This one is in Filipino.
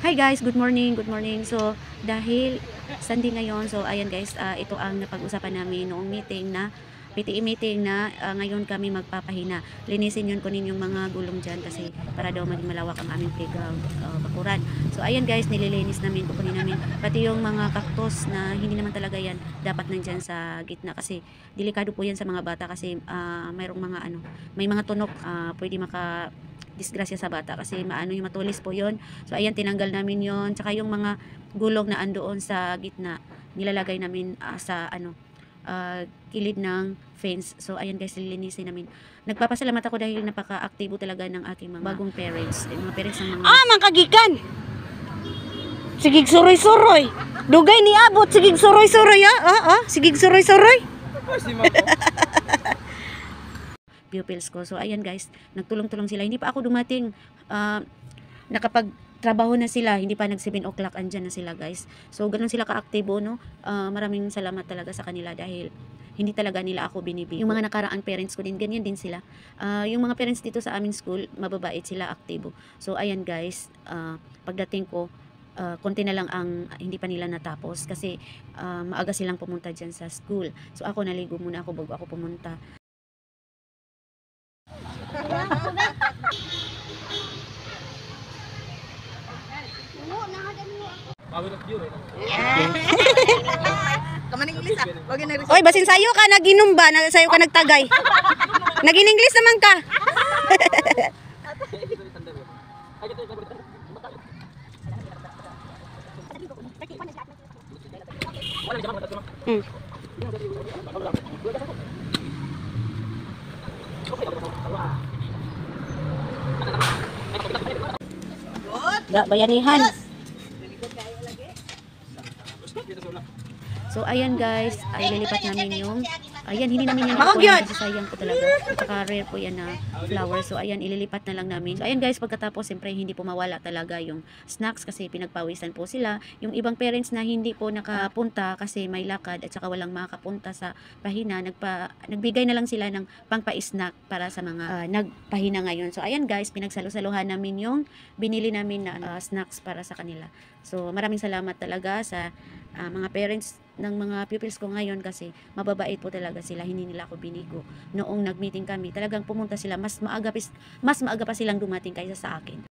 Hi guys, good morning, good morning. So, dahil Sunday ngayon, so ayan guys, ito ang napag-usapan namin noong meeting na PTE meeting na ngayon kami magpapahina. Linisin yun, kunin yung mga gulong dyan kasi para daw maging malawak ang aming playground, bakuran. So ayan guys, nililinis namin, kukunin namin. Pati yung mga cactus na hindi naman talaga yan dapat nandyan sa gitna kasi delikado po yan sa mga bata kasi mayroong mga may mga tunok, pwede maka disgrasya sa bata kasi maano yung matulis po yon. So ayan, tinanggal namin yon, tsaka yung mga gulong na andoon sa gitna nilalagay namin sa kilid ng fence. So ayan guys, lilinisin namin. Nagpapasalamat ako dahil napaka-aktibo talaga ng aking mga bagong parents, yung mga parents ng mga Mangkagikan. Sigig suroy-suroy. Dugay ni abot sigig suroy-suroy sigig suroy-suroy. pupils ko. So ayan guys, nagtulong-tulong sila. Hindi pa ako dumating, nakapagtrabaho na sila, hindi pa nag 7 o'clock, andyan na sila guys. So ganun sila kaaktibo, no? Maraming salamat talaga sa kanila dahil hindi talaga nila ako binibigo. Yung mga nakaraang parents ko din, ganyan din sila. Yung mga parents dito sa aming school, mababait sila, aktibo. So ayan guys, pagdating ko, konti na lang ang hindi pa nila natapos kasi maaga silang pumunta dyan sa school. So ako naligo muna ako bago ako pumunta. Oy, basin sayo ka naginom ba? Sayo ka nagtagay. Nagin English naman ka. Bayanihan. So ayan guys, ay lilipat namin yung hindi namin yan kukunin kasi sayang po talaga. Napaka-rare po yan na flower. So ayan, ililipat na lang namin. So ayan guys, pagkatapos siyempre hindi po mawala talaga yung snacks kasi pinagpawisan po sila. Yung ibang parents na hindi po nakapunta kasi may lakad at saka walang makakapunta sa pahina, nagbigay na lang sila ng pangpa-snack para sa mga nagpahina ngayon. So ayan guys, pinagsalo-saluhan namin yung binili namin na snacks para sa kanila. So maraming salamat talaga sa mga parents ng mga pupils ko ngayon kasi mababait po talaga sila, hindi nila ako binigo. Noong nag-meeting kami, talagang pumunta sila, mas maaga pa silang dumating kaysa sa akin.